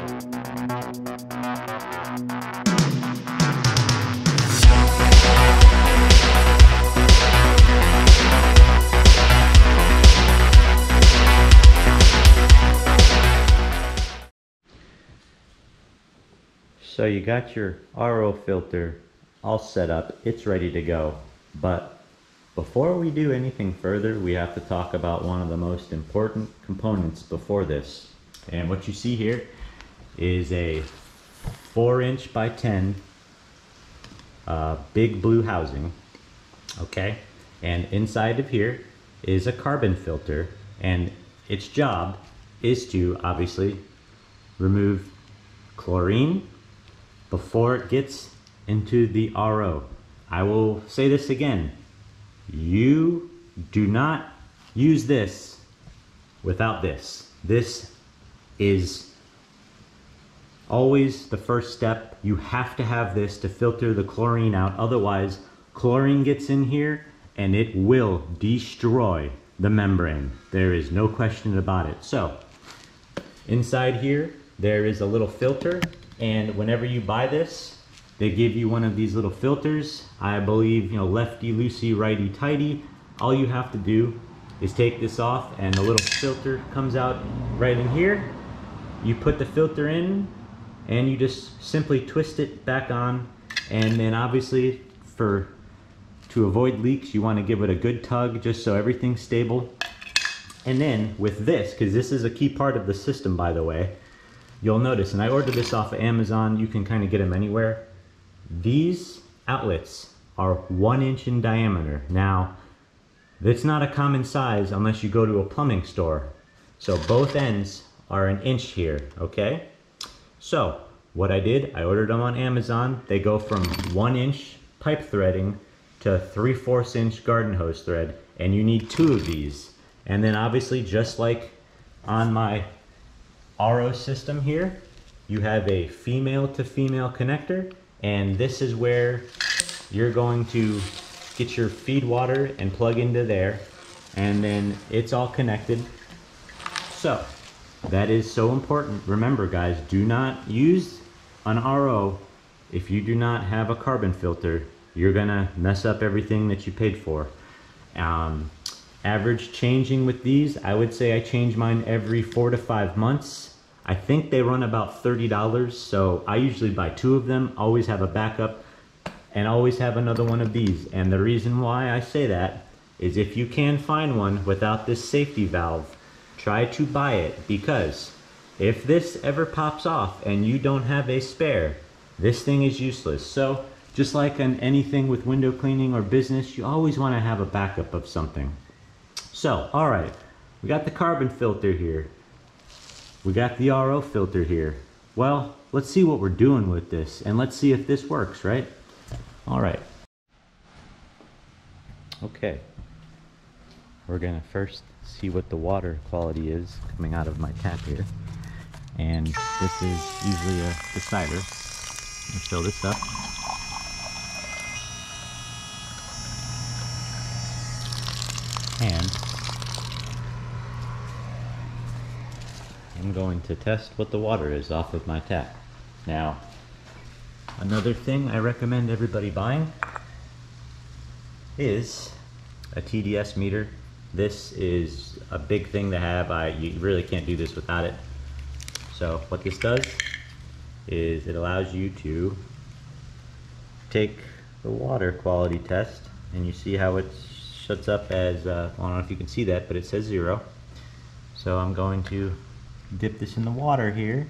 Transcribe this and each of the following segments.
So you got your RO filter all set up, it's ready to go. But before we do anything further, we have to talk about one of the most important components before this. And what you see here is a 4" by 10 big blue housing, okay? And inside of here is a carbon filter, and its job is to obviously remove chlorine before it gets into the RO. I will say this again. You do not use this without this. This is always the first step. You have to have this to filter the chlorine out. Otherwise, chlorine gets in here and it will destroy the membrane. There is no question about it. So, inside here, there is a little filter. And whenever you buy this, they give you one of these little filters. I believe, you know, lefty loosey, righty tighty. All you have to do is take this off and the little filter comes out right in here. You put the filter in and you just simply twist it back on. And then obviously to avoid leaks, you want to give it a good tug just so everything's stable. And then with this, because this is a key part of the system, by the way, you'll notice, and I ordered this off of Amazon, you can kind of get them anywhere. These outlets are 1" in diameter. Now, that's not a common size unless you go to a plumbing store. So both ends are 1" here, okay? So, what I did, I ordered them on Amazon. They go from 1" pipe threading to 3/4" garden hose thread, and you need 2 of these. And then obviously, just like on my RO system here, you have a female to female connector, and this is where you're going to get your feed water and plug into there, and then it's all connected. So that is so important. Remember guys, do not use an RO if you do not have a carbon filter. You're gonna mess up everything that you paid for. Average changing with these, I would say I change mine every 4 to 5 months. I think they run about $30, so I usually buy 2 of them, always have a backup, and always have another one of these. And the reason why I say that is if you can find one without this safety valve, try to buy it, because if this ever pops off and you don't have a spare, this thing is useless. So just like on anything with window cleaning or business, you always want to have a backup of something. So, all right, we got the carbon filter here. We got the RO filter here. Well, let's see what we're doing with this, and let's see if this works, right? All right. Okay. We're gonna first see what the water quality is coming out of my tap here. And this is usually a decider. Let me fill this up. And I'm going to test what the water is off of my tap. Now, another thing I recommend everybody buying is a TDS meter. This is a big thing to have. You really can't do this without it. So what this does is it allows you to take the water quality test, and you see how it shuts up as, I don't know if you can see that, but it says 0. So I'm going to dip this in the water here.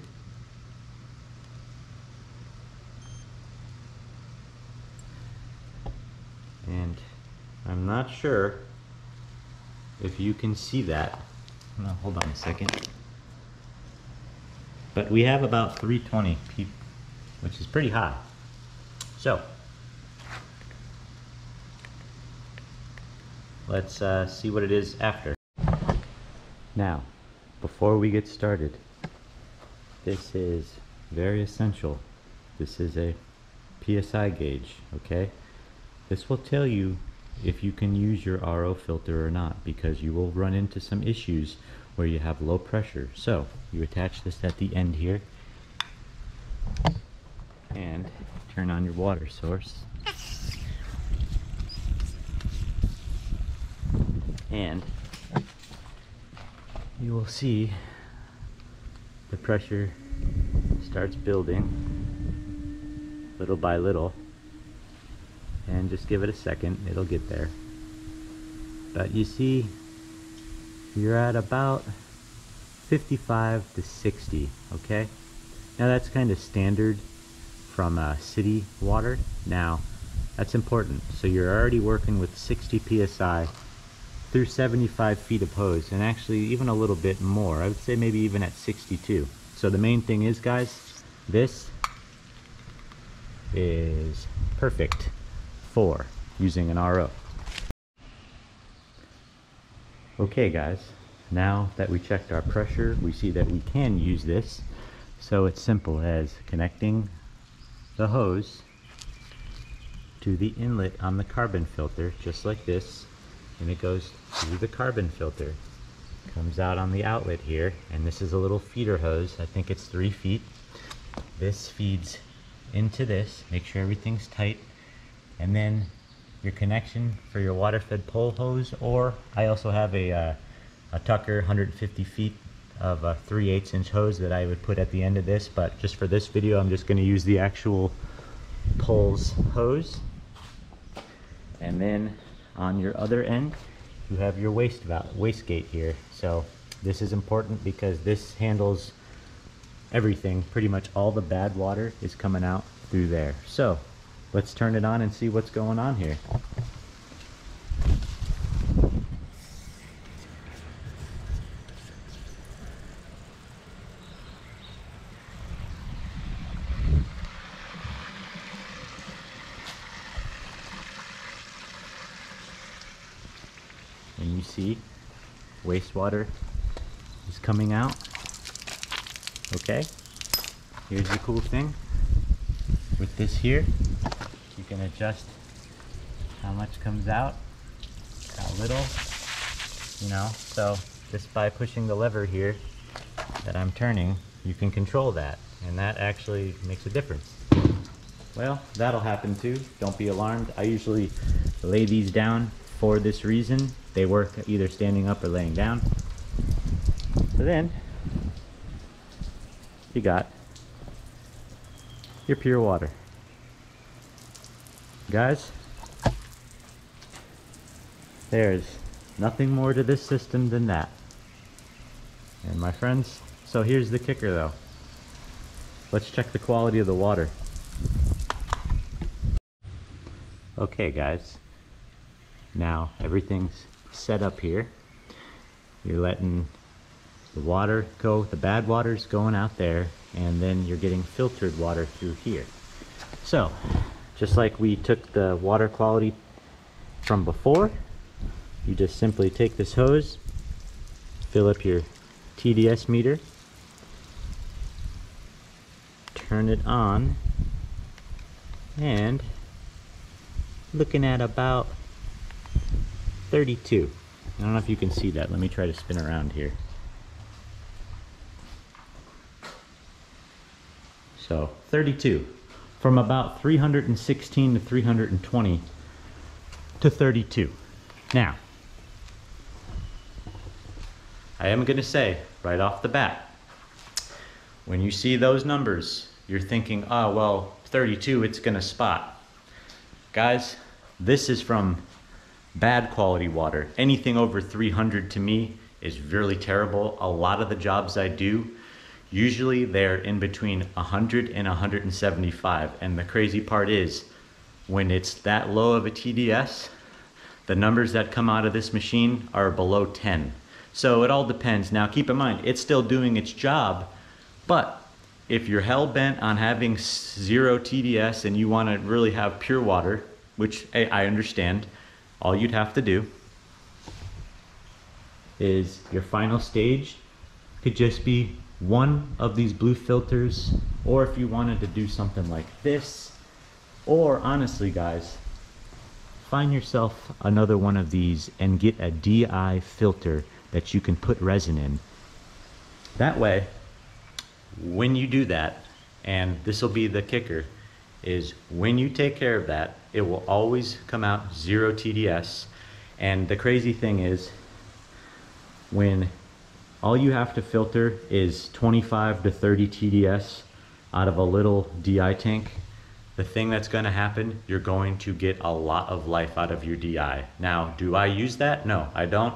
And I'm not sure if you can see that. No, hold on a second. But we have about 320 pp, which is pretty high. So let's see what it is after. Now, before we get started, this is very essential. This is a PSI gauge, okay? This will tell you if you can use your RO filter or not, because you will run into some issues where you have low pressure. So you attach this at the end here, and turn on your water source. And you will see the pressure starts building little by little, and just give it a second, it'll get there. But you see, you're at about 55 to 60, okay? Now that's kind of standard from city water. Now that's important. So you're already working with 60 PSI through 75 feet of hose, and actually even a little bit more. I would say maybe even at 62. So the main thing is, guys, this is perfect for using an RO. Okay guys, now that we checked our pressure, we see that we can use this. So it's simple as connecting the hose to the inlet on the carbon filter, just like this, and it goes through the carbon filter, comes out on the outlet here, and this is a little feeder hose. I think it's 3 feet. This feeds into this, make sure everything's tight, and then your connection for your water fed pole hose, or I also have a Tucker 150 feet of a 3/8 inch hose that I would put at the end of this, but just for this video I'm just going to use the actual pole's hose. And then on your other end you have your waste gate here. So this is important because this handles everything. Pretty much all the bad water is coming out through there. So let's turn it on and see what's going on here. And you see wastewater is coming out. Okay, here's the cool thing with this here, you can adjust how much comes out, how little, you know. So just by pushing the lever here that I'm turning, you can control that, and that actually makes a difference. Well, that'll happen too, don't be alarmed. I usually lay these down for this reason. They work either standing up or laying down. So then you got your pure water. Guys, there's nothing more to this system than that. And my friends, so here's the kicker though. Let's check the quality of the water. Okay guys, now everything's set up here. You're letting the water go, the bad water's going out there, and then you're getting filtered water through here. So just like we took the water quality from before, you just simply take this hose, fill up your TDS meter, turn it on, and looking at about 32. I don't know if you can see that. Let me try to spin around here. So 32, from about 316 to 320 to 32. Now, I am going to say right off the bat, when you see those numbers, you're thinking, oh, well, 32, it's going to spot. Guys, this is from bad quality water. Anything over 300 to me is really terrible. A lot of the jobs I do, usually they're in between 100 and 175. And the crazy part is, when it's that low of a TDS, the numbers that come out of this machine are below 10. So it all depends. Now keep in mind, it's still doing its job, but if you're hell-bent on having 0 TDS and you want to really have pure water, which I understand, all you'd have to do is your final stage could just be one of these blue filters, or if you wanted to do something like this, or honestly guys, find yourself another one of these and get a DI filter that you can put resin in. That way, when you do that, and this will be the kicker, is when you take care of that, it will always come out 0 TDS. And the crazy thing is, when all you have to filter is 25 to 30 TDS out of a little DI tank, the thing that's going to happen, you're going to get a lot of life out of your DI. Now, do I use that? No, I don't.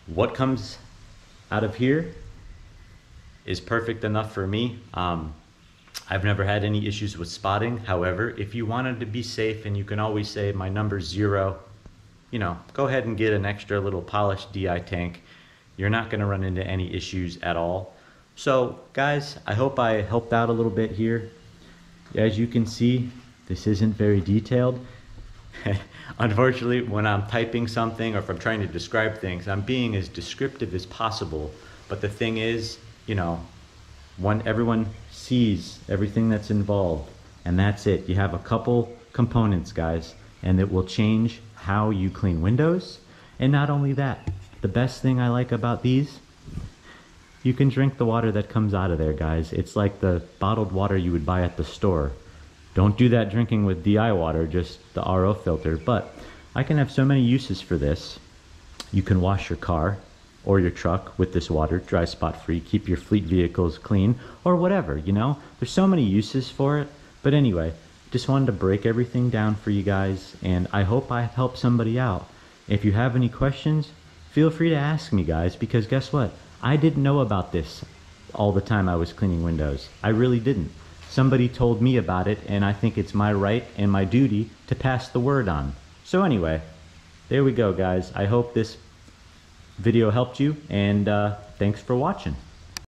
What comes out of here is perfect enough for me. I've never had any issues with spotting. However, if you wanted to be safe, and you can always say my number's 0, you know, go ahead and get an extra little polished DI tank. You're not going to run into any issues at all. So guys, I hope I helped out a little bit here. As you can see, this isn't very detailed. Unfortunately, when I'm typing something or if I'm trying to describe things, I'm being as descriptive as possible. But the thing is, you know, everyone sees everything that's involved, and that's it. You have a couple components, guys, and it will change how you clean windows. And not only that, the best thing I like about these, you can drink the water that comes out of there, guys. It's like the bottled water you would buy at the store. Don't do that drinking with DI water, just the RO filter. But I can have so many uses for this. You can wash your car or your truck with this water, dry spot free, keep your fleet vehicles clean, or whatever, you know? There's so many uses for it. But anyway, just wanted to break everything down for you guys, and I hope I've helped somebody out. If you have any questions, feel free to ask me, guys, because guess what? I didn't know about this all the time I was cleaning windows. I really didn't. Somebody told me about it, and I think it's my right and my duty to pass the word on. So anyway, there we go, guys. I hope this video helped you, and thanks for watching.